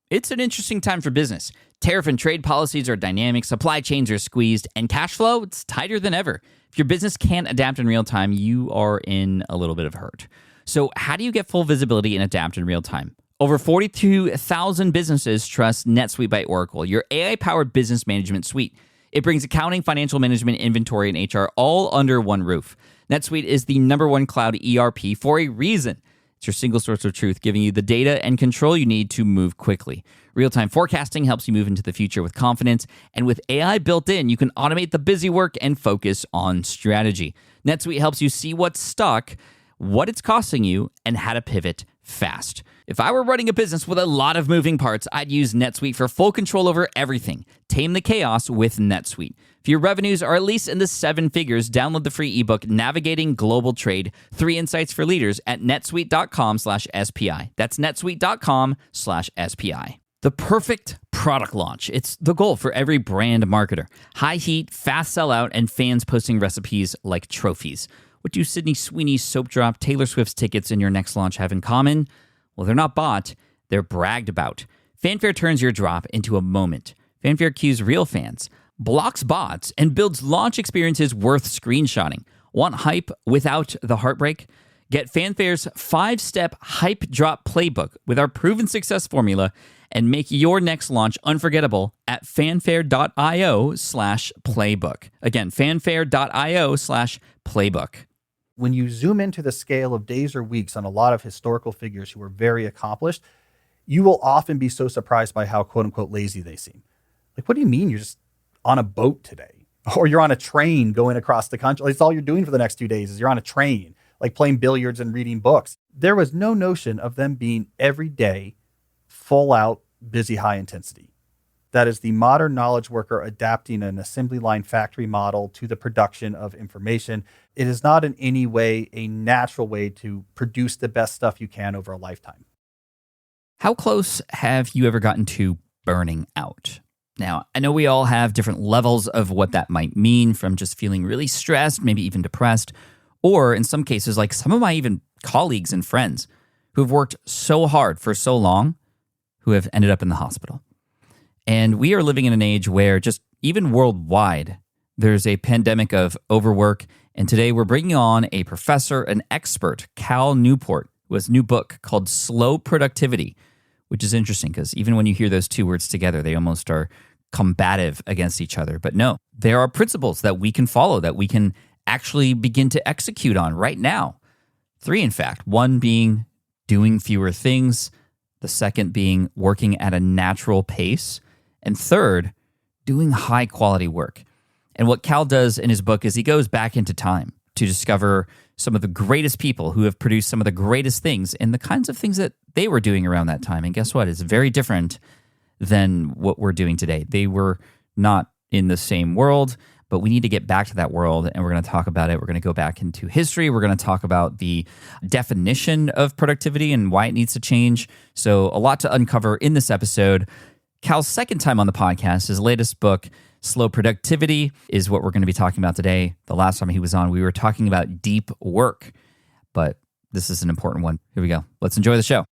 It's an interesting time for business. Tariff and trade policies are dynamic, supply chains are squeezed, and cash flow, it's tighter than ever. If your business can't adapt in real time, you are in a little bit of hurt. So how do you get full visibility and adapt in real time? Over 42,000 businesses trust NetSuite by Oracle, your AI-powered business management suite. It brings accounting, financial management, inventory, and HR all under one roof. NetSuite is the #1 cloud ERP for a reason. It's your single source of truth, giving you the data and control you need to move quickly. Real-time forecasting helps you move into the future with confidence, and with AI built in, you can automate the busy work and focus on strategy. NetSuite helps you see what's stuck, what it's costing you, and how to pivot fast. If I were running a business with a lot of moving parts, I'd use NetSuite for full control over everything. Tame the chaos with NetSuite. If your revenues are at least in the 7 figures, download the free ebook, Navigating Global Trade, 3 Insights for Leaders at netsuite.com/SPI. That's netsuite.com/SPI. The perfect product launch. It's the goal for every brand marketer. High heat, fast sellout, and fans posting recipes like trophies. What do Sydney Sweeney's soap drop, Taylor Swift's tickets, and your next launch have in common? Well, they're not bought, they're bragged about. Fanfare turns your drop into a moment. Fanfare cues real fans, blocks bots, and builds launch experiences worth screenshotting. Want hype without the heartbreak? Get Fanfare's 5-step hype drop playbook with our proven success formula and make your next launch unforgettable at fanfare.io/playbook. Again, fanfare.io/playbook. When you zoom into the scale of days or weeks on a lot of historical figures who were very accomplished, you will often be so surprised by how quote unquote lazy they seem. Like, what do you mean you're just on a boat today? Or you're on a train going across the country? That's all you're doing for the next 2 days is you're on a train, like playing billiards and reading books. There was no notion of them being every day, full out, busy, high intensity. That is the modern knowledge worker adapting an assembly line factory model to the production of information. It is not in any way a natural way to produce the best stuff you can over a lifetime. How close have you ever gotten to burning out? Now, I know we all have different levels of what that might mean, from just feeling really stressed, maybe even depressed, or in some cases, like some of my even colleagues and friends who've worked so hard for so long, who have ended up in the hospital. And we are living in an age where just even worldwide, there's a pandemic of overwork. And today we're bringing on a professor, an expert, Cal Newport, who has a new book called Slow Productivity, which is interesting because even when you hear those two words together, they almost are combative against each other. But no, there are principles that we can follow, that we can actually begin to execute on right now. 3, in fact. 1 being doing fewer things. The second being working at a natural pace. And 3rd, doing high quality work. And what Cal does in his book is he goes back into time to discover some of the greatest people who have produced some of the greatest things and the kinds of things that they were doing around that time. And guess what? It's very different than what we're doing today. They were not in the same world, but we need to get back to that world, and we're going to talk about it. We're going to go back into history. We're going to talk about the definition of productivity and why it needs to change. So a lot to uncover in this episode. Cal's second time on the podcast, his latest book, Slow Productivity, is what we're going to be talking about today. The last time he was on, we were talking about deep work, but this is an important one. Here we go. Let's enjoy the show.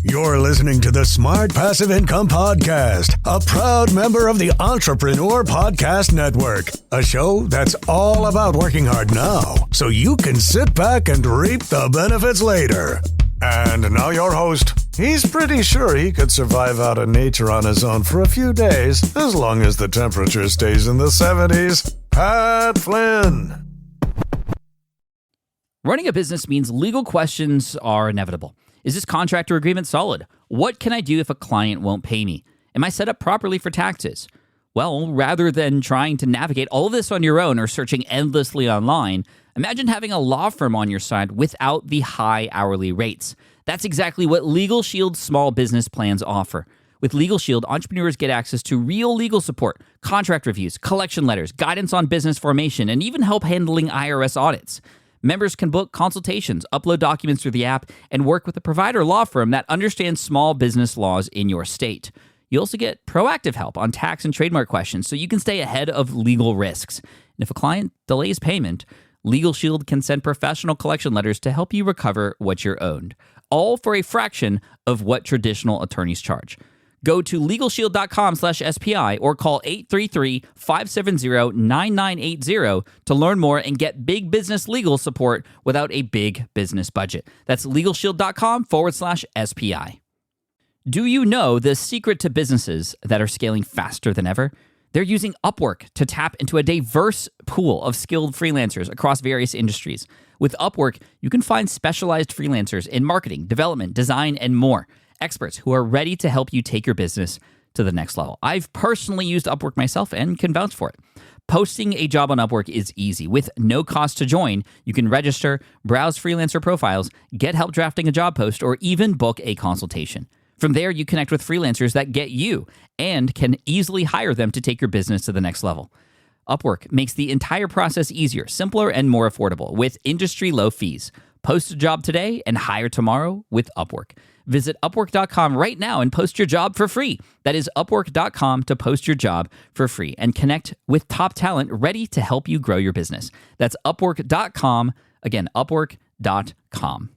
You're listening to the Smart Passive Income Podcast, a proud member of the Entrepreneur Podcast Network, a show that's all about working hard now so you can sit back and reap the benefits later. And now your host. He's pretty sure he could survive out in nature on his own for a few days, as long as the temperature stays in the 70s. Pat Flynn. Running a business means legal questions are inevitable. Is this contract or agreement solid? What can I do if a client won't pay me? Am I set up properly for taxes? Well, rather than trying to navigate all of this on your own or searching endlessly online, imagine having a law firm on your side without the high hourly rates. That's exactly what Legal Shield's small business plans offer. With Legal Shield, entrepreneurs get access to real legal support, contract reviews, collection letters, guidance on business formation, and even help handling IRS audits. Members can book consultations, upload documents through the app, and work with a provider law firm that understands small business laws in your state. You also get proactive help on tax and trademark questions so you can stay ahead of legal risks. And if a client delays payment, Legal Shield can send professional collection letters to help you recover what you're owed. all for a fraction of what traditional attorneys charge. Go to LegalShield.com/SPI or call 833-570-9980 to learn more and get big business legal support without a big business budget. That's LegalShield.com/SPI. Do you know the secret to businesses that are scaling faster than ever? They're using Upwork to tap into a diverse pool of skilled freelancers across various industries. With Upwork, you can find specialized freelancers in marketing, development, design, and more. Experts who are ready to help you take your business to the next level. I've personally used Upwork myself and can vouch for it. Posting a job on Upwork is easy. With no cost to join, you can register, browse freelancer profiles, get help drafting a job post, or even book a consultation. From there, you connect with freelancers that get you and can easily hire them to take your business to the next level. Upwork makes the entire process easier, simpler, and more affordable with industry-low fees. Post a job today and hire tomorrow with Upwork. Visit Upwork.com right now and post your job for free. That is Upwork.com to post your job for free and connect with top talent ready to help you grow your business. That's Upwork.com. Again, Upwork.com.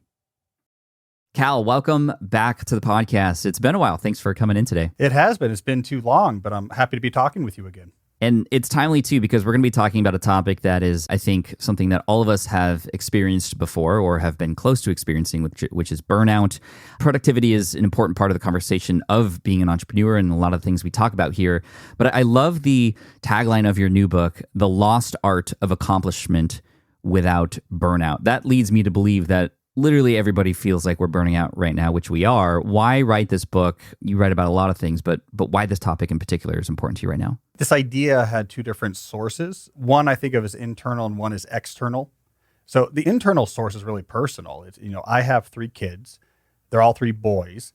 Cal, welcome back to the podcast. It's been a while. Thanks for coming in today. It has been. It's been too long, but I'm happy to be talking with you again. And it's timely, too, because we're going to be talking about a topic that is, I think, something that all of us have experienced before or have been close to experiencing, which is burnout. Productivity is an important part of the conversation of being an entrepreneur and a lot of things we talk about here. But I love the tagline of your new book, The Lost Art of Accomplishment Without Burnout. That leads me to believe that literally everybody feels like we're burning out right now, which we are. Why write this book? You write about a lot of things, but why this topic in particular is important to you right now? This idea had two different sources. One I think of as internal and one is external. So the internal source is really personal. It's, I have 3 kids. They're all 3 boys.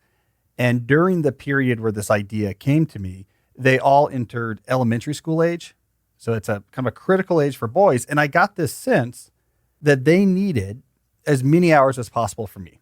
And during the period where this idea came to me, they all entered elementary school age. So it's a kind of a critical age for boys. And I got this sense that they needed as many hours as possible for me.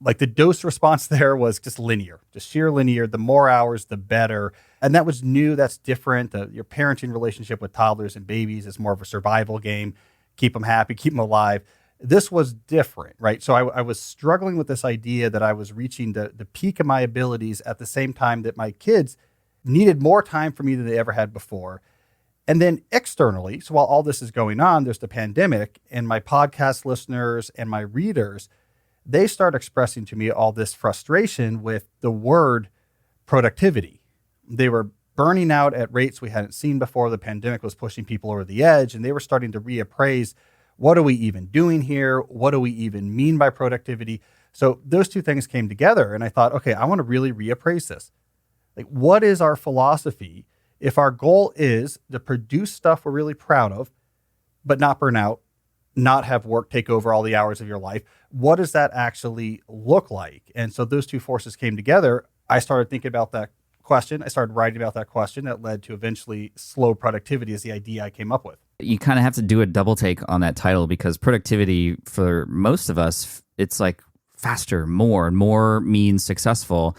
Like the dose response there was just linear, just sheer linear. The more hours, the better. And that was new. That's different. Your parenting relationship with toddlers and babies is more of a survival game. Keep them happy, keep them alive. This was different, right? So I was struggling with this idea that I was reaching the peak of my abilities at the same time that my kids needed more time from me than they ever had before. And then externally, so while all this is going on, there's the pandemic, and my podcast listeners and my readers, they start expressing to me all this frustration with the word productivity. They were burning out at rates we hadn't seen before. The pandemic was pushing people over the edge, and they were starting to reappraise, what are we even doing here? What do we even mean by productivity? So those two things came together, and I thought, okay, I want to really reappraise this. Like, what is our philosophy if our goal is to produce stuff we're really proud of, but not burn out, not have work take over all the hours of your life? What does that actually look like? And so those two forces came together. I started thinking about that question. I started writing about that question. That led to eventually slow productivity as the idea I came up with. You kind of have to do a double take on that title because productivity for most of us, it's like faster, more, and more means successful.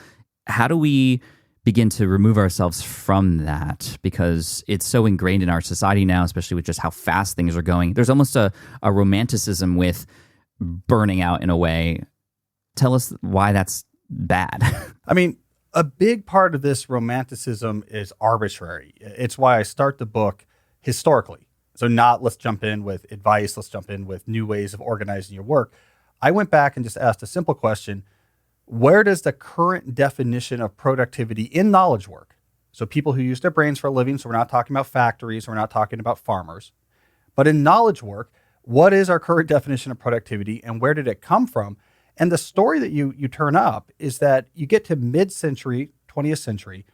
How do we begin to remove ourselves from that? Because it's so ingrained in our society now, especially with just how fast things are going. There's almost a romanticism with burning out in a way. Tell us why that's bad. I mean, a big part of this romanticism is arbitrary. It's why I start the book historically. So not let's jump in with advice, let's jump in with new ways of organizing your work. I went back and just asked a simple question. Where does the current definition of productivity in knowledge work? So people who use their brains for a living, so we're not talking about factories, we're not talking about farmers, but in knowledge work, what is our current definition of productivity and where did it come from? And the story that you turn up is that you get to mid-century, 20th century,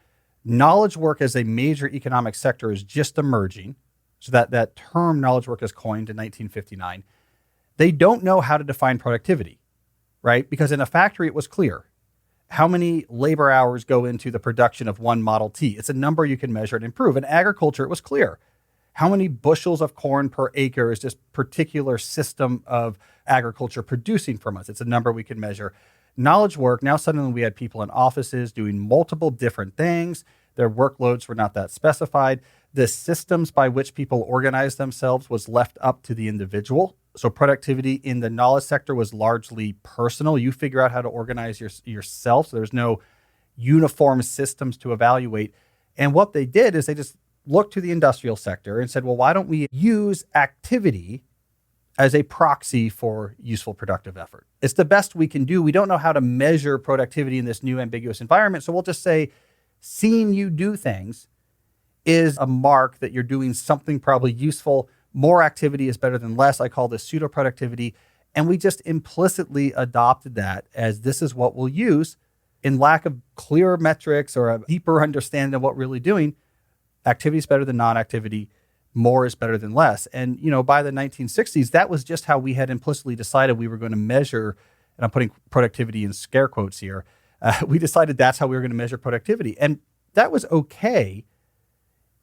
knowledge work as a major economic sector is just emerging. So that term knowledge work is coined in 1959. They don't know how to define productivity, right? Because in a factory, it was clear. How many labor hours go into the production of one Model T? It's a number you can measure and improve. In agriculture, it was clear. How many bushels of corn per acre is this particular system of agriculture producing from us? It's a number we can measure. Knowledge work, now suddenly we had people in offices doing multiple different things. Their workloads were not that specified. The systems by which people organized themselves was left up to the individual. So productivity in the knowledge sector was largely personal. You figure out how to organize yourself. So there's no uniform systems to evaluate. And what they did is they just looked to the industrial sector and said, well, why don't we use activity as a proxy for useful productive effort? It's the best we can do. We don't know how to measure productivity in this new ambiguous environment. So we'll just say, seeing you do things is a mark that you're doing something probably useful. More activity is better than less. I call this pseudo productivity. And we just implicitly adopted that as this is what we'll use in lack of clear metrics or a deeper understanding of what we're really doing. Activity is better than non-activity. More is better than less. And, by the 1960s, that was just how we had implicitly decided we were going to measure, and I'm putting productivity in scare quotes here. We decided that's how we were going to measure productivity. And that was okay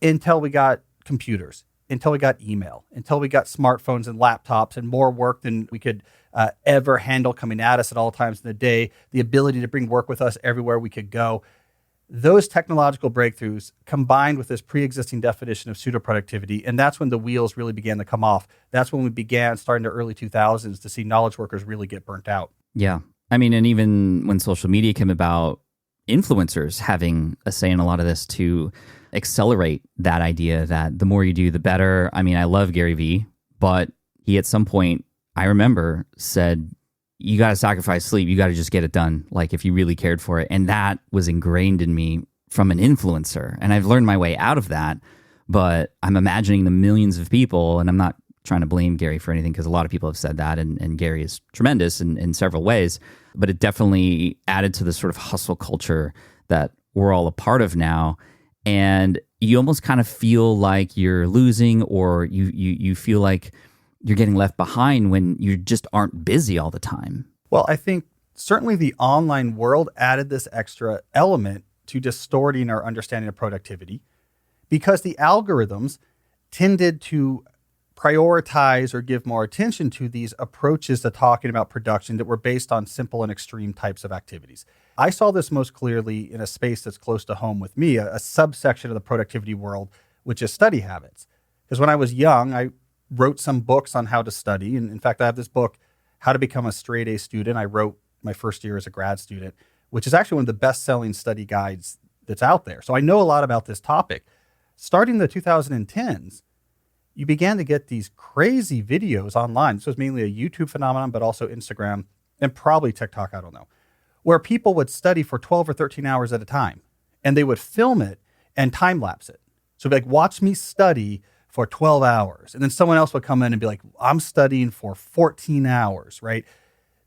until we got computers, until we got email, until we got smartphones and laptops and more work than we could ever handle coming at us at all times in the day, the ability to bring work with us everywhere we could go. Those technological breakthroughs combined with this pre-existing definition of pseudo-productivity, and that's when the wheels really began to come off. That's when we began, starting the early 2000s, to see knowledge workers really get burnt out. Yeah. I mean, and even when social media came about, influencers having a say in a lot of this to accelerate that idea that the more you do, the better. I mean, I love Gary Vee, but he at some point, I remember, said, you got to sacrifice sleep. You got to just get it done. Like if you really cared for it. And that was ingrained in me from an influencer. And I've learned my way out of that, but I'm imagining the millions of people, and I'm not trying to blame Gary for anything because a lot of people have said that, and Gary is tremendous in several ways, but it definitely added to the sort of hustle culture that we're all a part of now. And you almost kind of feel like you're losing, or you feel like you're getting left behind when you just aren't busy all the time. Well, I think certainly the online world added this extra element to distorting our understanding of productivity, because the algorithms tended to prioritize or give more attention to these approaches to talking about production that were based on simple and extreme types of activities. I saw this most clearly in a space that's close to home with me, a subsection of the productivity world, which is study habits. Because when I was young, I wrote some books on how to study. And in fact, I have this book, How to Become a Straight A Student. I wrote my first year as a grad student, which is actually one of the best-selling study guides that's out there. So I know a lot about this topic. Starting in the 2010s, you began to get these crazy videos online. This was mainly a YouTube phenomenon, but also Instagram and probably TikTok, I don't know, where people would study for 12 or 13 hours at a time, and they would film it and time lapse it. So like, watch me study for 12 hours. And then someone else would come in and be like, I'm studying for 14 hours, right?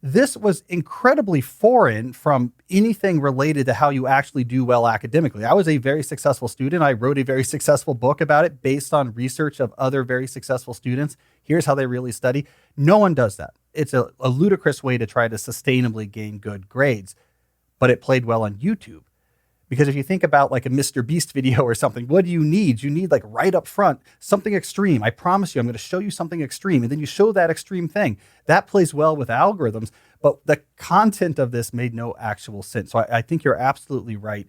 This was incredibly foreign from anything related to how you actually do well academically. I was a very successful student. I wrote a very successful book about it based on research of other very successful students. Here's how they really study. No one does that. It's a ludicrous way to try to sustainably gain good grades, but it played well on YouTube. Because if you think about like a Mr. Beast video or something, what do you need? You need like right up front, something extreme. I promise you, I'm going to show you something extreme. And then you show that extreme thing. That plays well with algorithms, but the content of this made no actual sense. So I think you're absolutely right.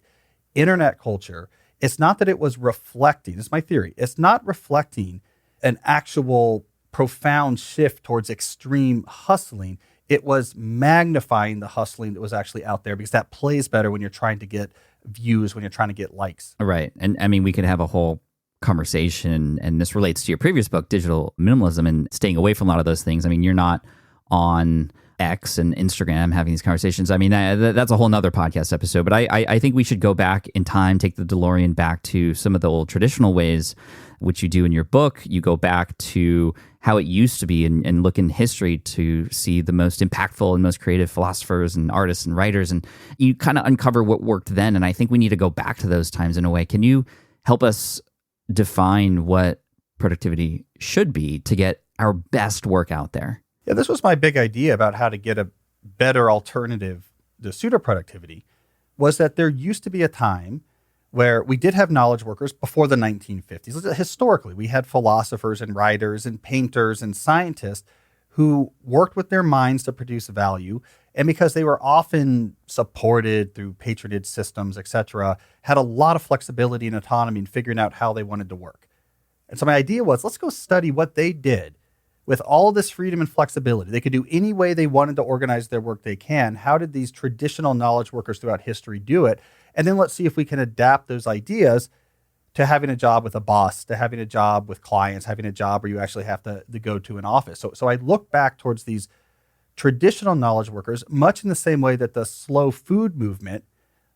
Internet culture, it's not that it was reflecting, this is my theory, it's not reflecting an actual profound shift towards extreme hustling. It was magnifying the hustling that was actually out there, because that plays better when you're trying to get views, when you're trying to get likes. Right. And I mean, we could have a whole conversation, and this relates to your previous book, Digital Minimalism, and staying away from a lot of those things. I mean, you're not on X and Instagram having these conversations. I mean, that's a whole nother podcast episode, but I think we should go back in time, take the DeLorean back to some of the old traditional ways, which you do in your book. You go back to how it used to be and look in history to see the most impactful and most creative philosophers and artists and writers, and you kind of uncover what worked then. And I think we need to go back to those times in a way. Can you help us define what productivity should be to get our best work out there? Yeah, this was my big idea about how to get a better alternative to pseudo-productivity, was that there used to be a time where we did have knowledge workers before the 1950s. Historically, we had philosophers and writers and painters and scientists who worked with their minds to produce value. And because they were often supported through patronage systems, et cetera, had a lot of flexibility and autonomy in figuring out how they wanted to work. And so my idea was, let's go study what they did with all this freedom and flexibility, they could do any way they wanted to organize their work they can. How did these traditional knowledge workers throughout history do it? And then let's see if we can adapt those ideas to having a job with a boss, to having a job with clients, having a job where you actually have to go to an office. So I look back towards these traditional knowledge workers, much in the same way that the slow food movement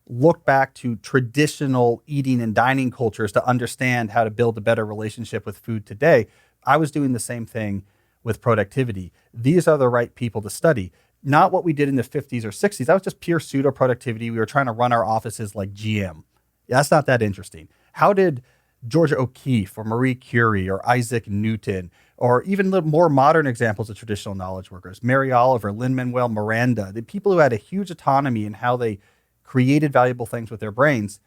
looked back to traditional eating and dining cultures to understand how to build a better relationship with food today. I was doing the same thing with productivity. These are the right people to study. Not what we did in the 50s or 60s. That was just pure pseudo productivity. We were trying to run our offices like GM. That's not that interesting. How did Georgia O'Keeffe or Marie Curie or Isaac Newton, or even the more modern examples of traditional knowledge workers, Mary Oliver, Lin-Manuel Miranda, the people who had a huge autonomy in how they created valuable things with their brains,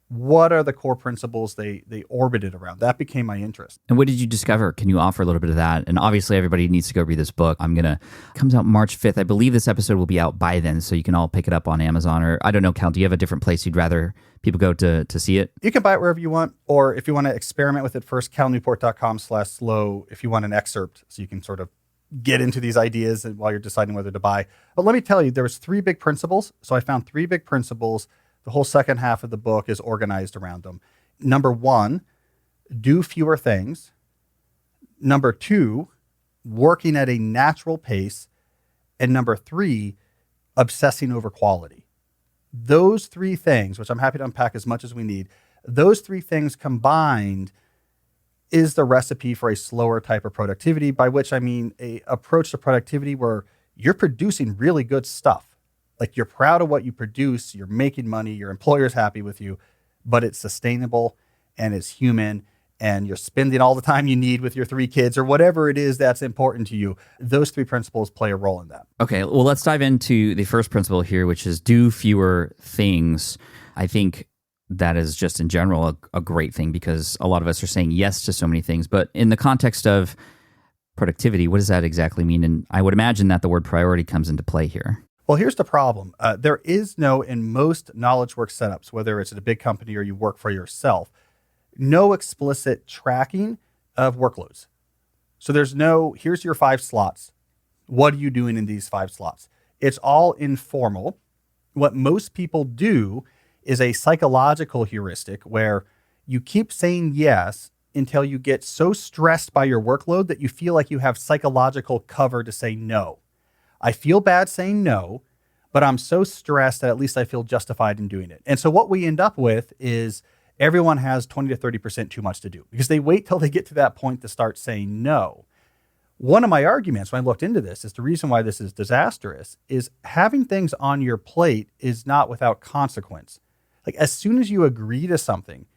what are the core principles they orbited around? That became my interest. And what did you discover? Can you offer a little bit of that? And obviously, everybody needs to go read this book. Comes out March 5th. I believe this episode will be out by then, so you can all pick it up on Amazon. Or I don't know, Cal, do you have a different place you'd rather people go to see it? You can buy it wherever you want, or if you want to experiment with it first, calnewport.com/slow, if you want an excerpt, so you can sort of get into these ideas while you're deciding whether to buy. But let me tell you, there was 3 big principles. So I found 3 big principles. The whole second half of the book is organized around them. Number 1, do fewer things. Number 2, working at a natural pace. And number 3, obsessing over quality. Those 3 things, which I'm happy to unpack as much as we need, those 3 things combined is the recipe for a slower type of productivity, by which I mean a approach to productivity where you're producing really good stuff. Like, you're proud of what you produce, you're making money, your employer's happy with you, but it's sustainable and it's human, and you're spending all the time you need with your 3 kids or whatever it is that's important to you. Those 3 principles play a role in that. Okay, well, let's dive into the first principle here, which is do fewer things. I think that is just in general a great thing, because a lot of us are saying yes to so many things. But in the context of productivity, what does that exactly mean? And I would imagine that the word priority comes into play here. Well, here's the problem. There is no, in most knowledge work setups, whether it's at a big company or you work for yourself, no explicit tracking of workloads. So there's no, here's your 5 slots. What are you doing in these 5 slots? It's all informal. What most people do is a psychological heuristic where you keep saying yes until you get so stressed by your workload that you feel like you have psychological cover to say no. I feel bad saying no, but I'm so stressed that at least I feel justified in doing it. And so what we end up with is everyone has 20 to 30% too much to do, because they wait till they get to that point to start saying no. One of my arguments when I looked into this is the reason why this is disastrous is having things on your plate is not without consequence. Like, as soon as you agree to something,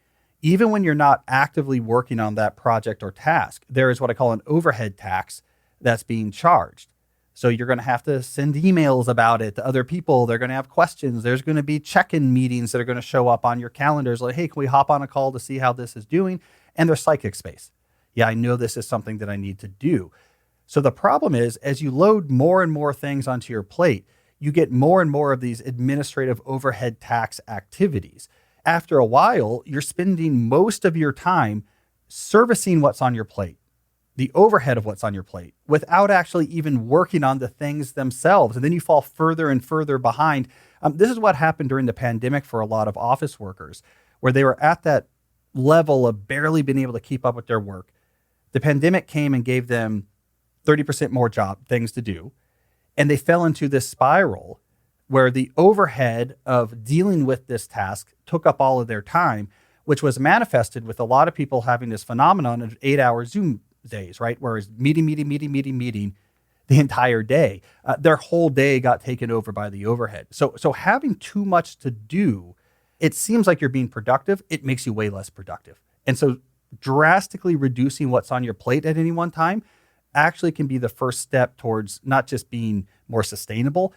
even when you're not actively working on that project or task, there is what I call an overhead tax that's being charged. So you're going to have to send emails about it to other people. They're going to have questions. There's going to be check-in meetings that are going to show up on your calendars. Like, hey, can we hop on a call to see how this is doing? And there's psychic space. Yeah, I know this is something that I need to do. So the problem is, as you load more and more things onto your plate, you get more and more of these administrative overhead tax activities. After a while, you're spending most of your time servicing what's on your plate, the overhead of what's on your plate, without actually even working on the things themselves. And then you fall further and further behind. This is what happened during the pandemic for a lot of office workers, where they were at that level of barely being able to keep up with their work. The pandemic came and gave them 30% more things to do. And they fell into this spiral where the overhead of dealing with this task took up all of their time, which was manifested with a lot of people having this phenomenon of 8-hour Zoom days, right? Whereas meeting the entire day, their whole day got taken over by the overhead. So having too much to do, it seems like you're being productive. It makes you way less productive. And so drastically reducing what's on your plate at any one time actually can be the first step towards not just being more sustainable,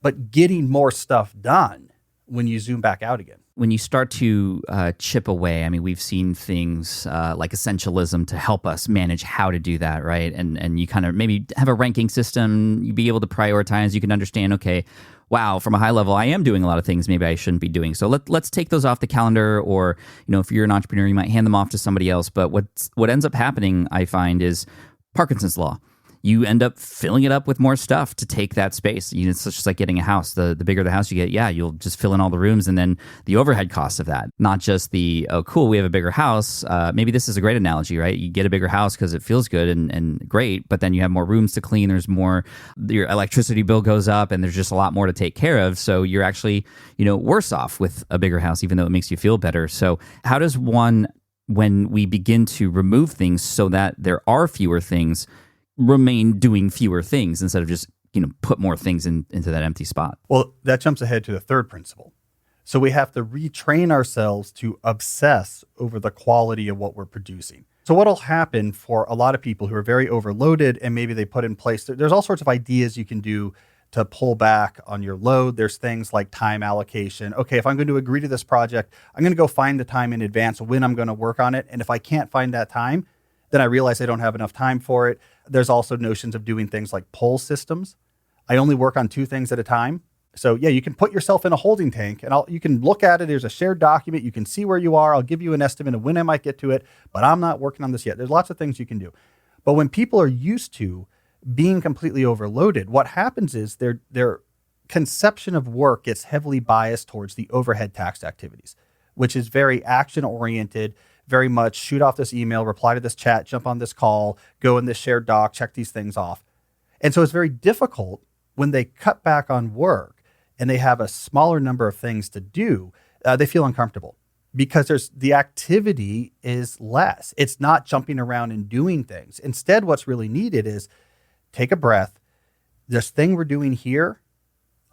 but getting more stuff done when you zoom back out again. When you start to chip away, I mean, we've seen things like essentialism to help us manage how to do that, right? And you kind of maybe have a ranking system, you be able to prioritize, you can understand, okay, wow, from a high level, I am doing a lot of things maybe I shouldn't be doing. So let's take those off the calendar, or, you know, if you're an entrepreneur, you might hand them off to somebody else. But what ends up happening, I find, is Parkinson's law. you end up filling it up with more stuff to take that space. It's just like getting a house. The bigger the house you get, you'll just fill in all the rooms, and then the overhead costs of that, not just the, oh, cool, we have a bigger house. Maybe this is a great analogy, right? You get a bigger house because it feels good and great, but then you have more rooms to clean. There's more, your electricity bill goes up, and there's just a lot more to take care of. So you're actually, worse off with a bigger house, even though it makes you feel better. So how does one, when we begin to remove things so that there are fewer things, remain doing fewer things instead of just, put more things into that empty spot? Well, that jumps ahead to the third principle. So we have to retrain ourselves to obsess over the quality of what we're producing. So what'll happen for a lot of people who are very overloaded, and maybe they put in place, there's all sorts of ideas you can do to pull back on your load. There's things like time allocation. Okay, if I'm going to agree to this project, I'm going to go find the time in advance when I'm going to work on it. And if I can't find that time, then I realize I don't have enough time for it. There's also notions of doing things like pull systems. I only work on 2 things at a time. So yeah, you can put yourself in a holding tank, and you can look at it. There's a shared document. You can see where you are. I'll give you an estimate of when I might get to it, but I'm not working on this yet. There's lots of things you can do. But when people are used to being completely overloaded, what happens is their conception of work gets heavily biased towards the overhead task activities, which is very action-oriented, very much shoot off this email, reply to this chat, jump on this call, go in this shared doc, check these things off. And so it's very difficult when they cut back on work and they have a smaller number of things to do, they feel uncomfortable because the activity is less. It's not jumping around and doing things. Instead, what's really needed is take a breath. This thing we're doing here,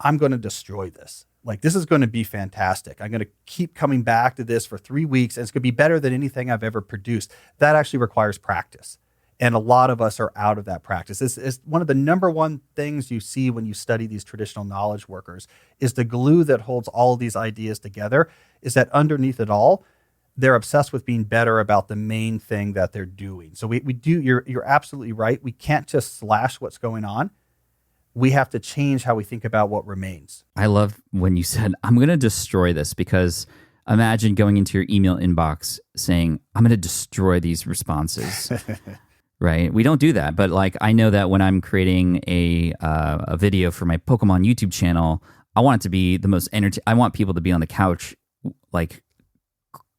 I'm going to destroy this. Like, this is going to be fantastic. I'm going to keep coming back to this for 3 weeks, and it's going to be better than anything I've ever produced. That actually requires practice. And a lot of us are out of that practice. This is one of the number one things you see when you study these traditional knowledge workers is the glue that holds all of these ideas together is that underneath it all, they're obsessed with being better about the main thing that they're doing. So we do, you're absolutely right. We can't just slash what's going on. We have to change how we think about what remains. I love when you said, I'm going to destroy this, because imagine going into your email inbox saying, I'm going to destroy these responses. Right? We don't do that. But like, I know that when I'm creating a video for my Pokemon YouTube channel, I want it to be the most I want people to be on the couch, like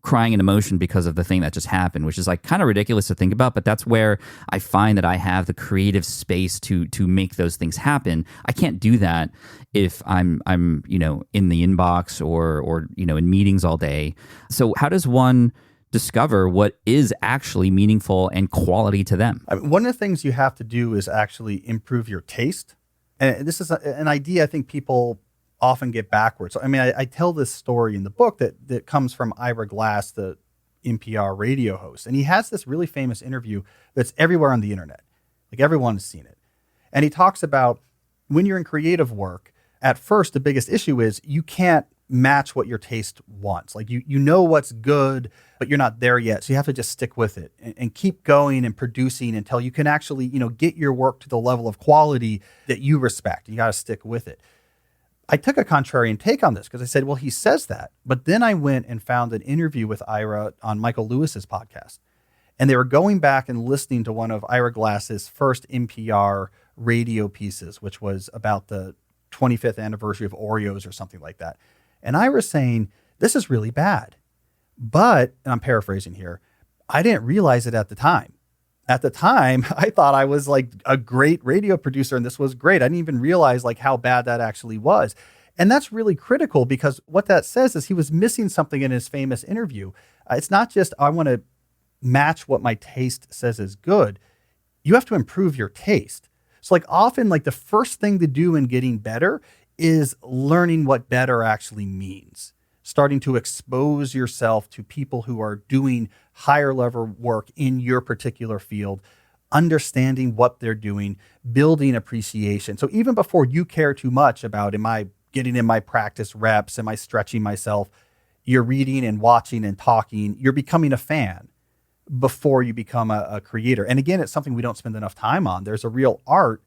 crying in emotion because of the thing that just happened, which is like kind of ridiculous to think about, but that's where I find that I have the creative space to make those things happen. I can't do that if I'm in the inbox or in meetings all day. So how does one discover what is actually meaningful and quality to them? One of the things you have to do is actually improve your taste. And this is an idea I think people often get backwards. I mean, I tell this story in the book that comes from Ira Glass, the NPR radio host. And he has this really famous interview that's everywhere on the internet. Like, everyone has seen it. And he talks about when you're in creative work, at first, the biggest issue is you can't match what your taste wants. Like, you know what's good, but you're not there yet. So you have to just stick with it and keep going and producing until you can actually, get your work to the level of quality that you respect. You got to stick with it. I took a contrarian take on this because I said, well, he says that. But then I went and found an interview with Ira on Michael Lewis's podcast. And they were going back and listening to one of Ira Glass's first NPR radio pieces, which was about the 25th anniversary of Oreos or something like that. And Ira's saying, this is really bad. But, and I'm paraphrasing here, I didn't realize it at the time. At the time, I thought I was like a great radio producer and this was great. I didn't even realize like how bad that actually was. And that's really critical because what that says is he was missing something in his famous interview. It's not just, I want to match what my taste says is good. You have to improve your taste. So like often like the first thing to do in getting better is learning what better actually means. Starting to expose yourself to people who are doing higher level work in your particular field, understanding what they're doing, building appreciation. So even before you care too much about, am I getting in my practice reps? Am I stretching myself? You're reading and watching and talking. You're becoming a fan before you become a creator. And again, it's something we don't spend enough time on. There's a real art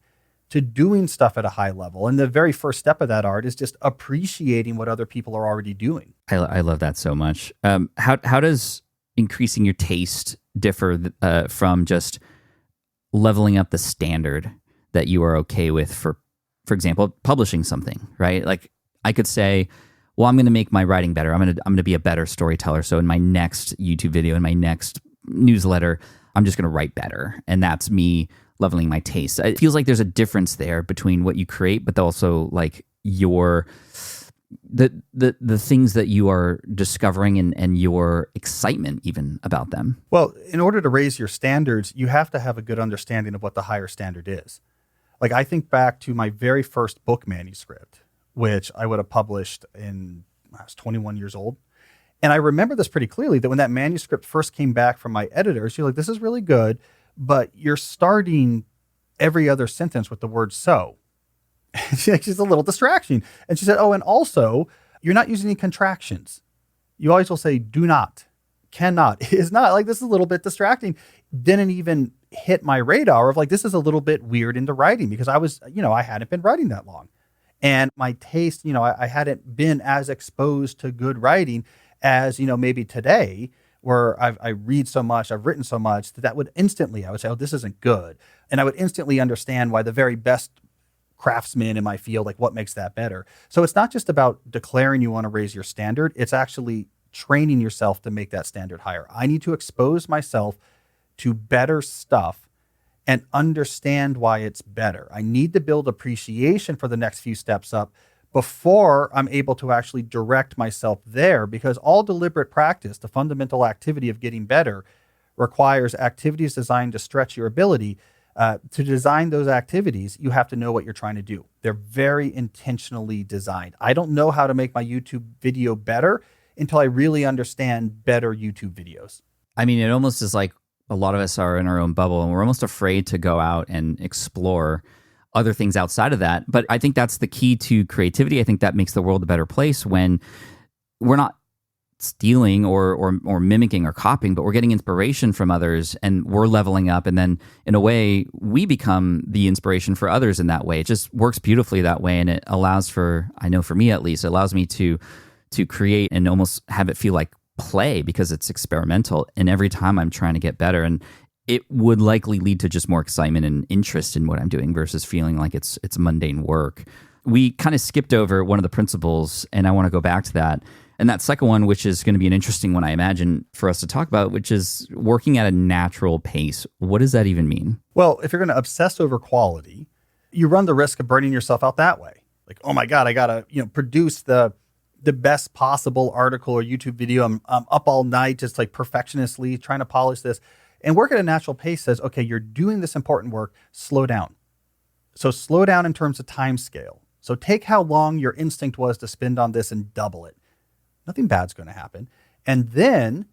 to doing stuff at a high level. And the very first step of that art is just appreciating what other people are already doing. I love that so much. How does increasing your taste differ from just leveling up the standard that you are okay with for example, publishing something, right? Like I could say, well, I'm going to make my writing better. I'm going to be a better storyteller. So in my next YouTube video, in my next newsletter, I'm just going to write better. And that's me leveling my taste. It feels like there's a difference there between what you create, but also like the things that you are discovering and your excitement even about them. Well, in order to raise your standards, you have to have a good understanding of what the higher standard is. Like I think back to my very first book manuscript, which I would have published when I was 21 years old. And I remember this pretty clearly, that when that manuscript first came back from my editors, you're like, this is really good, but you're starting every other sentence with the word so. She's a little distraction. And she said, oh, and also, you're not using any contractions. You always will say, do not, cannot, is not. Like, this is a little bit distracting. Didn't even hit my radar of like, this is a little bit weird into writing, because I hadn't been writing that long. And my taste, I hadn't been as exposed to good writing as, maybe today, where I read so much, I've written so much, that would instantly, I would say, oh, this isn't good. And I would instantly understand why the very best craftsmen in my field, like what makes that better. So it's not just about declaring you want to raise your standard. It's actually training yourself to make that standard higher. I need to expose myself to better stuff and understand why it's better. I need to build appreciation for the next few steps up before I'm able to actually direct myself there, because all deliberate practice, the fundamental activity of getting better, requires activities designed to stretch your ability. To design those activities, you have to know what you're trying to do. They're very intentionally designed. I don't know how to make my YouTube video better until I really understand better YouTube videos. I mean, it almost is like a lot of us are in our own bubble and we're almost afraid to go out and explore other things outside of that. But I think that's the key to creativity. I think that makes the world a better place when we're not stealing or mimicking or copying, but we're getting inspiration from others and we're leveling up. And then in a way, we become the inspiration for others in that way. It just works beautifully that way. And it allows for, I know for me at least, it allows me to create and almost have it feel like play, because it's experimental. And every time I'm trying to get better, and it would likely lead to just more excitement and interest in what I'm doing versus feeling like it's mundane work. We kind of skipped over one of the principles, and I want to go back to that. And that second one, which is going to be an interesting one, I imagine, for us to talk about, which is working at a natural pace. What does that even mean? Well, if you're going to obsess over quality, you run the risk of burning yourself out that way. Like, oh my God, I got to produce the best possible article or YouTube video. I'm up all night, just like perfectionistly trying to polish this. And work at a natural pace says, okay, you're doing this important work, slow down. So slow down in terms of time scale. So take how long your instinct was to spend on this and double it. Nothing bad's going to happen. And then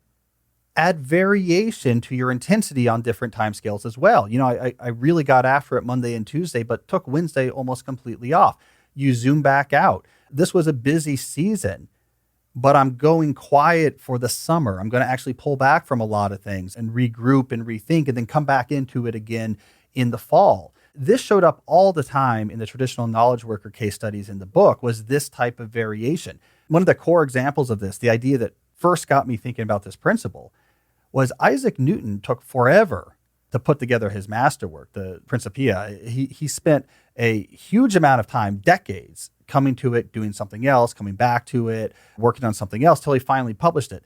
add variation to your intensity on different timescales as well. I really got after it Monday and Tuesday, but took Wednesday almost completely off. You zoom back out. This was a busy season, but I'm going quiet for the summer. I'm going to actually pull back from a lot of things and regroup and rethink, and then come back into it again in the fall. This showed up all the time in the traditional knowledge worker case studies in the book, was this type of variation. One of the core examples of this, the idea that first got me thinking about this principle, was Isaac Newton took forever to put together his masterwork, the Principia. He spent a huge amount of time, decades, coming to it, doing something else, coming back to it, working on something else, till he finally published it.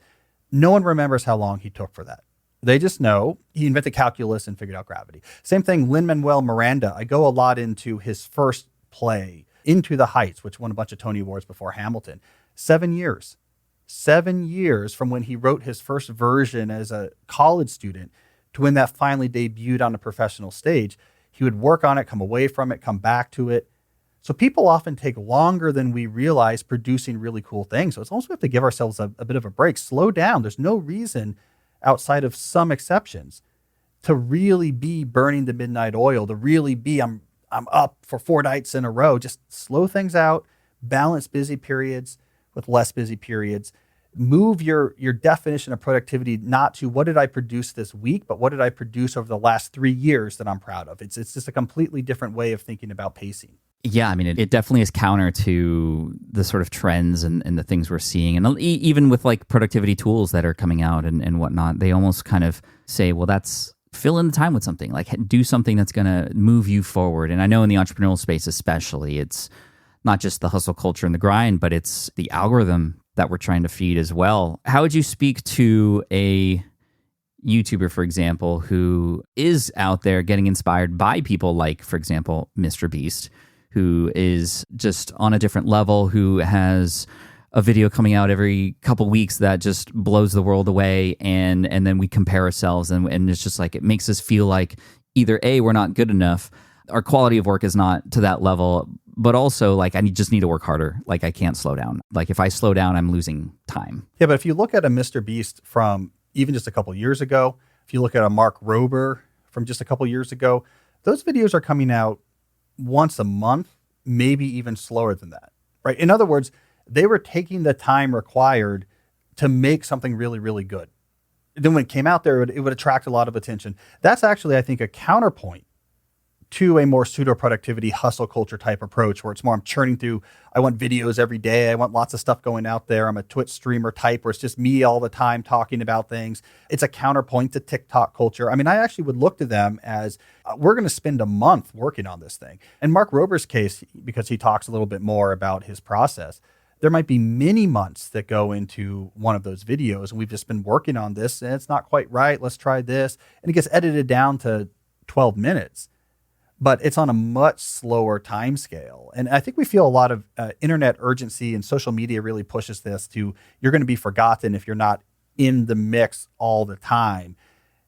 No one remembers how long he took for that. They just know he invented calculus and figured out gravity. Same thing, Lin-Manuel Miranda. I go a lot into his first play, Into the Heights, which won a bunch of Tony Awards before Hamilton. 7 years. 7 years from when he wrote his first version as a college student to when that finally debuted on a professional stage. He would work on it, come away from it, come back to it. So people often take longer than we realize producing really cool things. So it's almost we have to give ourselves a bit of a break. Slow down. There's no reason, outside of some exceptions, to really be burning the midnight oil, to really be I'm up for 4 nights in a row. Just slow things out, balance busy periods with less busy periods. Move your definition of productivity not to what did I produce this week, but what did I produce over the last 3 years that I'm proud of. It's just a completely different way of thinking about pacing. Yeah, I mean, it definitely is counter to the sort of trends and the things we're seeing. And even with like productivity tools that are coming out and whatnot, they almost kind of say, well, that's fill in the time with something, like do something that's going to move you forward. And I know in the entrepreneurial space, especially, it's not just the hustle culture and the grind, but it's the algorithm that we're trying to feed as well. How would you speak to a YouTuber, for example, who is out there getting inspired by people like, for example, Mr. Beast, who is just on a different level, who has a video coming out every couple weeks that just blows the world away, and then we compare ourselves, and it's just like, it makes us feel like either A, we're not good enough, our quality of work is not to that level, but also like I just need to work harder. Like I can't slow down. Like if I slow down, I'm losing time. Yeah, but if you look at a Mr. Beast from even just a couple years ago, if you look at a Mark Rober from just a couple years ago, those videos are coming out once a month, maybe even slower than that, right? In other words, they were taking the time required to make something really, really good. Then when it came out there, it would attract a lot of attention. That's actually, I think, a counterpoint to a more pseudo-productivity hustle culture type approach, where it's more I'm churning through, I want videos every day, I want lots of stuff going out there, I'm a Twitch streamer type where it's just me all the time talking about things. It's a counterpoint to TikTok culture. I mean, I actually would look to them as we're going to spend a month working on this thing. In Mark Rober's case, because he talks a little bit more about his process, there might be many months that go into one of those videos, and we've just been working on this and it's not quite right, let's try this. And it gets edited down to 12 minutes. But it's on a much slower time scale. And I think we feel a lot of internet urgency, and social media really pushes this to, you're going to be forgotten if you're not in the mix all the time.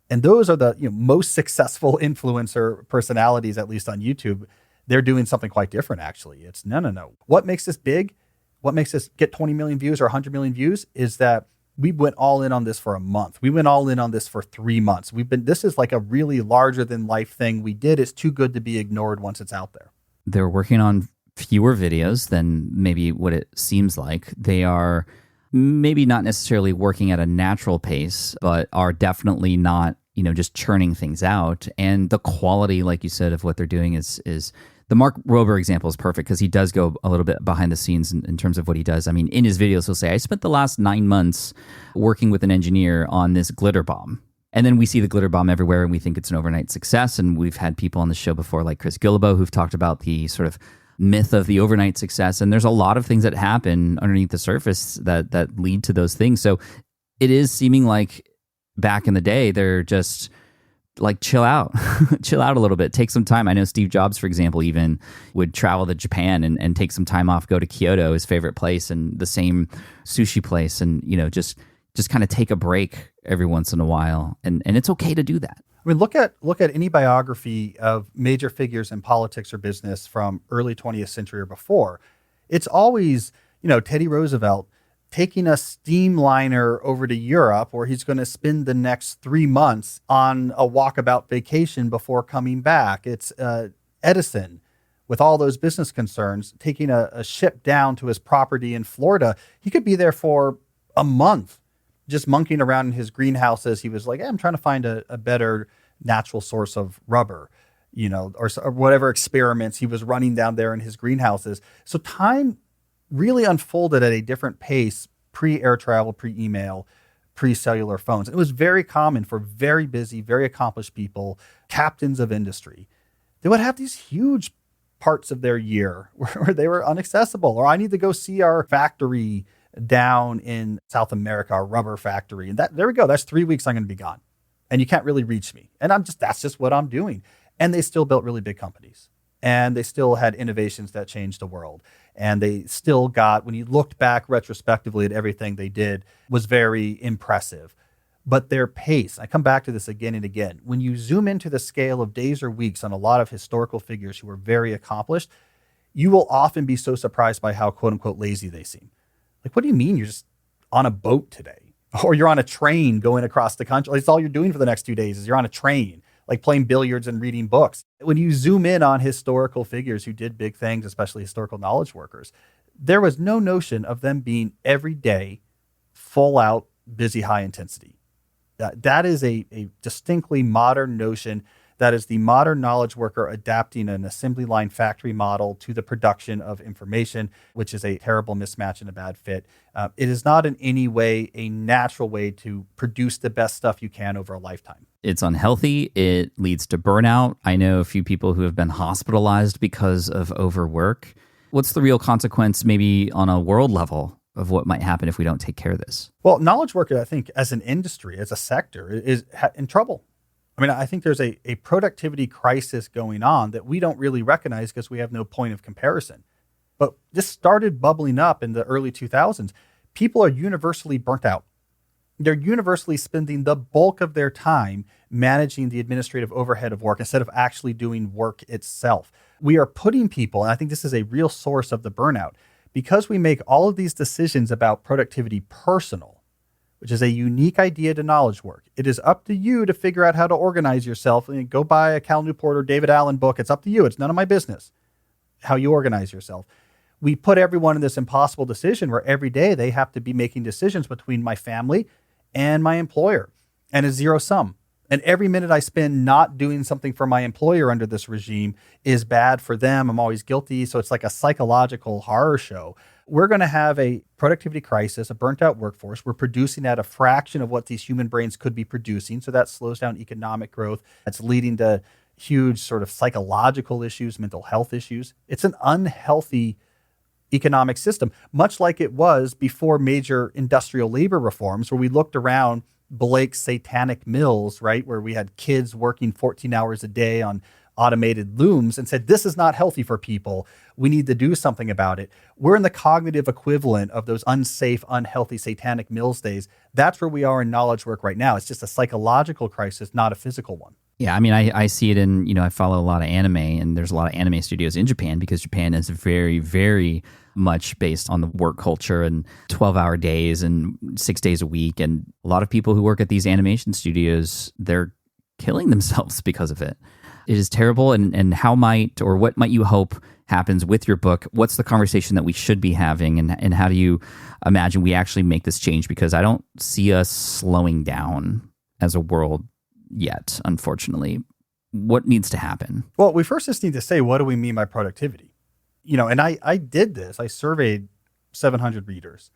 And those are the most successful influencer personalities, at least on YouTube. They're doing something quite different, actually. It's no. What makes this big? What makes us get 20 million views or 100 million views is that we went all in on this for a month. We went all in on this for 3 months. This is like a really larger than life thing we did. It's too good to be ignored once it's out there. They're working on fewer videos than maybe what it seems like. They are maybe not necessarily working at a natural pace, but are definitely not, just churning things out. And the quality, like you said, of what they're doing is the Mark Rober example is perfect because he does go a little bit behind the scenes in terms of what he does. I mean, in his videos, he'll say, I spent the last 9 months working with an engineer on this glitter bomb. And then we see the glitter bomb everywhere and we think it's an overnight success. And we've had people on the show before like Chris Guillebeau who've talked about the sort of myth of the overnight success. And there's a lot of things that happen underneath the surface that lead to those things. So it is seeming like back in the day, they're just like chill out a little bit, take some time. I know Steve Jobs, for example, even would travel to Japan and take some time off, go to Kyoto, his favorite place, and the same sushi place, and just kind of take a break every once in a while. And it's okay to do that. I mean, look at any biography of major figures in politics or business from early 20th century or before. It's always, Teddy Roosevelt taking a steamliner over to Europe, where he's going to spend the next 3 months on a walkabout vacation before coming back. It's Edison, with all those business concerns, taking a ship down to his property in Florida. He could be there for a month, just monkeying around in his greenhouse as he was like, I'm trying to find a better natural source of rubber, or whatever experiments he was running down there in his greenhouses. So time really unfolded at a different pace, pre-air travel, pre-email, pre-cellular phones. It was very common for very busy, very accomplished people, captains of industry. They would have these huge parts of their year where they were inaccessible, or I need to go see our factory down in South America, our rubber factory. And there we go. That's 3 weeks I'm going to be gone. And you can't really reach me. And that's just what I'm doing. And they still built really big companies. And they still had innovations that changed the world. And they still got, when you looked back retrospectively at everything they did, was very impressive. But their pace, I come back to this again and again, when you zoom into the scale of days or weeks on a lot of historical figures who were very accomplished, you will often be so surprised by how quote unquote lazy they seem. Like, what do you mean you're just on a boat today? Or you're on a train going across the country? That's all you're doing for the next 2 days is you're on a train, like playing billiards and reading books. When you zoom in on historical figures who did big things, especially historical knowledge workers, there was no notion of them being every day, full out, busy, high intensity. That is a distinctly modern notion That is the modern knowledge worker adapting an assembly line factory model to the production of information, which is a terrible mismatch and a bad fit. It is not in any way a natural way to produce the best stuff you can over a lifetime. It's unhealthy. It leads to burnout. I know a few people who have been hospitalized because of overwork. What's the real consequence, maybe on a world level, of what might happen if we don't take care of this? Well, knowledge worker, I think, as an industry, as a sector, is in trouble. I mean, I think there's a productivity crisis going on that we don't really recognize because we have no point of comparison. But this started bubbling up in the early 2000s. People are universally burnt out. They're universally spending the bulk of their time managing the administrative overhead of work instead of actually doing work itself. We are putting people, and I think this is a real source of the burnout, because we make all of these decisions about productivity personal, which is a unique idea to knowledge work. It is up to you to figure out how to organize yourself and go buy a Cal Newport or David Allen book. It's up to you. It's none of my business how you organize yourself. We put everyone in this impossible decision where every day they have to be making decisions between my family and my employer, and it's zero sum. And every minute I spend not doing something for my employer under this regime is bad for them. I'm always guilty. So it's like a psychological horror show. We're going to have a productivity crisis, a burnt out workforce. We're producing at a fraction of what these human brains could be producing. So that slows down economic growth. That's leading to huge sort of psychological issues, mental health issues. It's an unhealthy economic system, much like it was before major industrial labor reforms, where we looked around Blake's satanic mills, right, where we had kids working 14 hours a day on automated looms and said, this is not healthy for people. We need to do something about it. We're in the cognitive equivalent of those unsafe, unhealthy satanic mills days. That's where we are in knowledge work right now. It's just a psychological crisis, not a physical one. Yeah, I mean, I see it in, I follow a lot of anime, and there's a lot of anime studios in Japan because Japan is very, very much based on the work culture and 12-hour days and 6 days a week. And a lot of people who work at these animation studios, they're killing themselves because of it. It is terrible. And how might, or what might you hope happens with your book? What's the conversation that we should be having? And how do you imagine we actually make this change? Because I don't see us slowing down as a world yet, unfortunately. What needs to happen? Well, we first just need to say, what do we mean by productivity? And I did this. I surveyed 700 readers.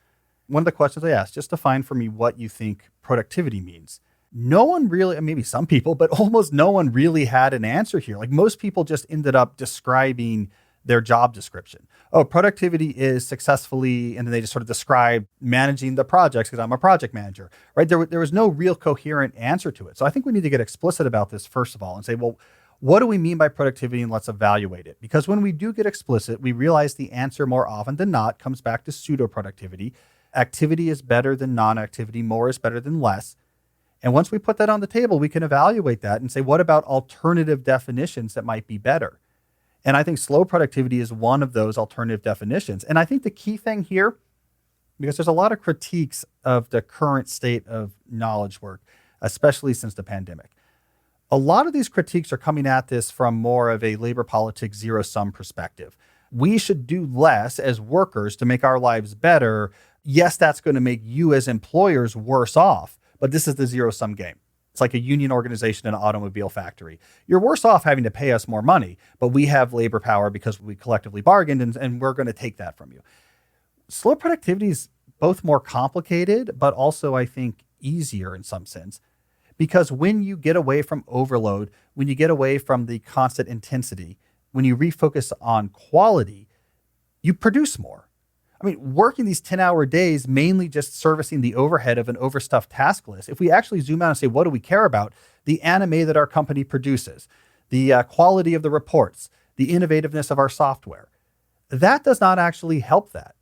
One of the questions I asked, just define for me what you think productivity means. No one really, maybe some people, but almost no one really had an answer here. Like most people just ended up describing their job description. Oh, productivity is successfully, and then they just sort of describe managing the projects because I'm a project manager, right? There was no real coherent answer to it. So I think we need to get explicit about this first of all and say, well, what do we mean by productivity, and let's evaluate it? Because when we do get explicit, we realize the answer more often than not comes back to pseudo-productivity. Activity is better than non-activity. More is better than less. And once we put that on the table, we can evaluate that and say, what about alternative definitions that might be better? And I think slow productivity is one of those alternative definitions. And I think the key thing here, because there's a lot of critiques of the current state of knowledge work, especially since the pandemic. A lot of these critiques are coming at this from more of a labor politics zero-sum perspective. We should do less as workers to make our lives better. Yes, that's going to make you as employers worse off, but this is the zero-sum game. It's like a union organization in an automobile factory. You're worse off having to pay us more money, but we have labor power because we collectively bargained, and we're going to take that from you. Slow productivity is both more complicated, but also, I think, easier in some sense. Because when you get away from overload, when you get away from the constant intensity, when you refocus on quality, you produce more. I mean, working these 10-hour days, mainly just servicing the overhead of an overstuffed task list. If we actually zoom out and say, what do we care about? The anime that our company produces, the quality of the reports, the innovativeness of our software. That does not actually help that.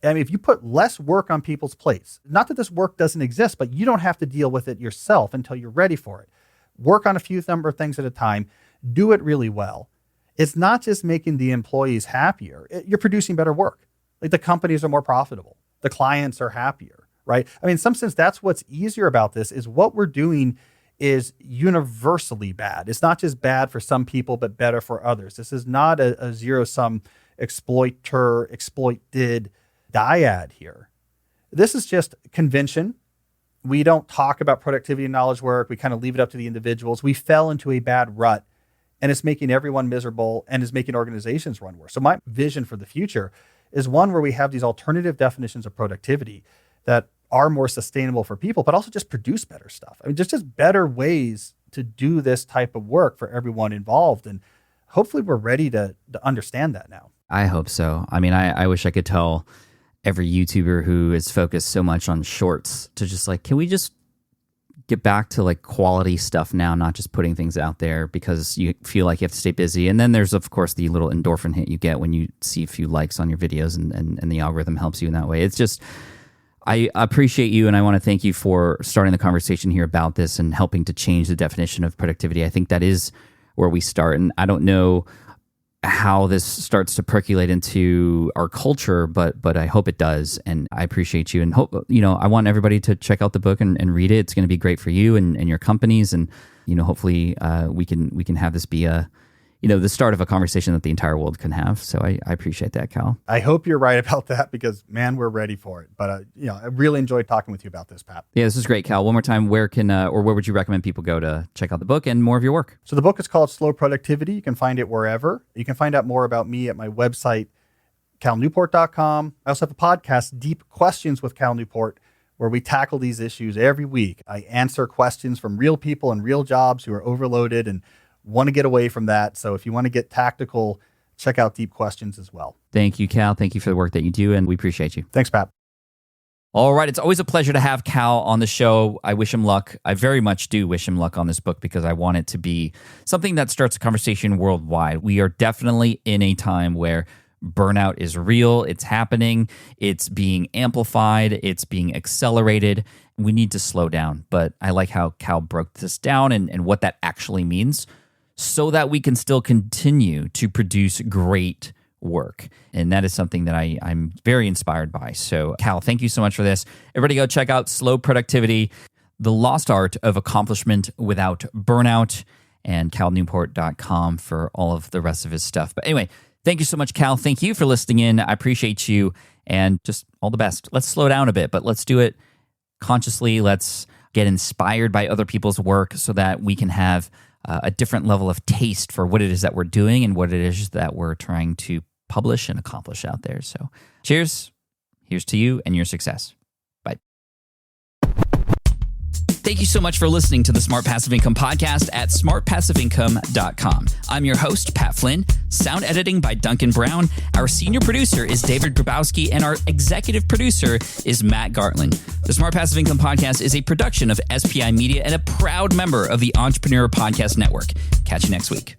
I mean, if you put less work on people's plates, not that this work doesn't exist, but you don't have to deal with it yourself until you're ready for it. Work on a few number of things at a time. Do it really well. It's not just making the employees happier. You're producing better work. Like the companies are more profitable. The clients are happier, right? I mean, in some sense, that's what's easier about this is what we're doing is universally bad. It's not just bad for some people, but better for others. This is not a zero-sum exploited dyad here. This is just convention We don't talk about productivity and knowledge work. We kind of leave it up to the individuals. We fell into a bad rut, and it's making everyone miserable and is making organizations run worse. So my vision for the future is one where we have these alternative definitions of productivity that are more sustainable for people, but also just produce better stuff. I mean, just better ways to do this type of work for everyone involved. And hopefully we're ready to understand that now. I hope so. I mean, I wish I could tell every YouTuber who is focused so much on shorts to just like, can we just get back to like quality stuff now, not just putting things out there because you feel like you have to stay busy. And then there's, of course, the little endorphin hit you get when you see a few likes on your videos and the algorithm helps you in that way. It's just, I appreciate you and I want to thank you for starting the conversation here about this and helping to change the definition of productivity. I think that is where we start. And I don't know how this starts to percolate into our culture, but I hope it does. And I appreciate you and hope, I want everybody to check out the book and read it. It's going to be great for you and your companies. And, hopefully we can have this be the start of a conversation that the entire world can have. So I appreciate that, Cal. I hope you're right about that because, man, we're ready for it. But, I really enjoyed talking with you about this, Pat. Yeah, this is great, Cal. One more time, where would you recommend people go to check out the book and more of your work? So the book is called Slow Productivity. You can find it wherever. You can find out more about me at my website, calnewport.com. I also have a podcast, Deep Questions with Cal Newport, where we tackle these issues every week. I answer questions from real people and real jobs who are overloaded and want to get away from that. So if you want to get tactical, check out Deep Questions as well. Thank you, Cal. Thank you for the work that you do, and we appreciate you. Thanks, Pat. All right. It's always a pleasure to have Cal on the show. I wish him luck. I very much do wish him luck on this book because I want it to be something that starts a conversation worldwide. We are definitely in a time where burnout is real. It's happening. It's being amplified. It's being accelerated. We need to slow down. But I like how Cal broke this down and what that actually means, so that we can still continue to produce great work. And that is something that I'm very inspired by. So, Cal, thank you so much for this. Everybody go check out Slow Productivity, The Lost Art of Accomplishment Without Burnout, and calnewport.com for all of the rest of his stuff. But anyway, thank you so much, Cal. Thank you for listening in. I appreciate you and just all the best. Let's slow down a bit, but let's do it consciously. Let's get inspired by other people's work so that we can have a different level of taste for what it is that we're doing and what it is that we're trying to publish and accomplish out there. So cheers. Here's to you and your success. Bye. Thank you so much for listening to the Smart Passive Income podcast at smartpassiveincome.com. I'm your host, Pat Flynn. Sound editing by Duncan Brown. Our senior producer is David Grabowski, and our executive producer is Matt Gartland. The Smart Passive Income podcast is a production of SPI Media and a proud member of the Entrepreneur Podcast Network. Catch you next week.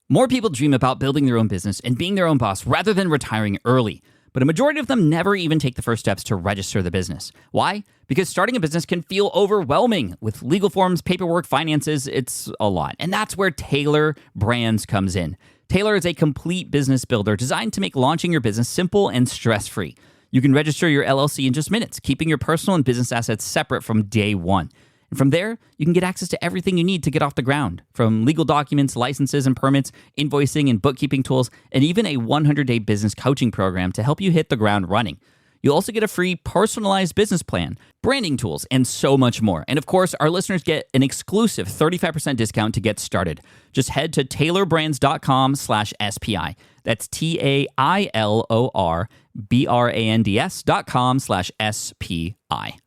More people dream about building their own business and being their own boss rather than retiring early. But a majority of them never even take the first steps to register the business. Why? Because starting a business can feel overwhelming. With legal forms, paperwork, finances, it's a lot. And that's where Taylor Brands comes in. Taylor is a complete business builder designed to make launching your business simple and stress-free. You can register your LLC in just minutes, keeping your personal and business assets separate from day one. And from there, you can get access to everything you need to get off the ground, from legal documents, licenses and permits, invoicing and bookkeeping tools, and even a 100-day business coaching program to help you hit the ground running. You'll also get a free personalized business plan, branding tools, and so much more. And of course, our listeners get an exclusive 35% discount to get started. Just head to taylorbrands.com/SPI. That's TAILORBRANDS.com/SPI.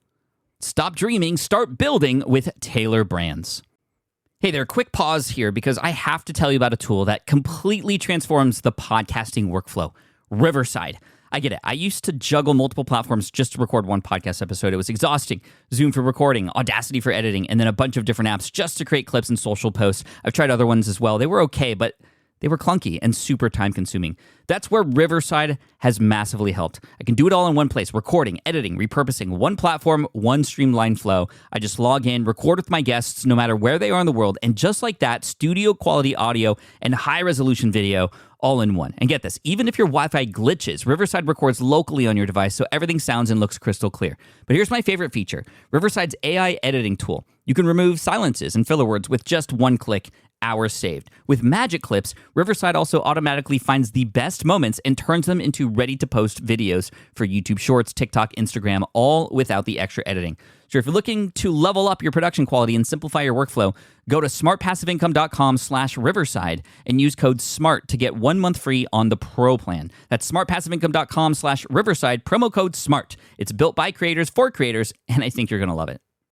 Stop dreaming, start building with Taylor Brands. Hey there, quick pause here because I have to tell you about a tool that completely transforms the podcasting workflow, Riverside. I get it. I used to juggle multiple platforms just to record one podcast episode. It was exhausting. Zoom for recording, Audacity for editing, and then a bunch of different apps just to create clips and social posts. I've tried other ones as well. They were okay, but they were clunky and super time-consuming. That's where Riverside has massively helped. I can do it all in one place: recording, editing, repurposing, one platform, one streamlined flow. I just log in, record with my guests no matter where they are in the world, and just like that, studio-quality audio and high-resolution video all in one. And get this, even if your Wi-Fi glitches, Riverside records locally on your device so everything sounds and looks crystal clear. But here's my favorite feature, Riverside's AI editing tool. You can remove silences and filler words with just one click hours saved. With Magic Clips, Riverside also automatically finds the best moments and turns them into ready-to-post videos for YouTube Shorts, TikTok, Instagram, all without the extra editing. So if you're looking to level up your production quality and simplify your workflow, go to smartpassiveincome.com/Riverside and use code SMART to get 1 month free on the Pro plan. That's smartpassiveincome.com/Riverside, promo code SMART. It's built by creators for creators, and I think you're going to love it.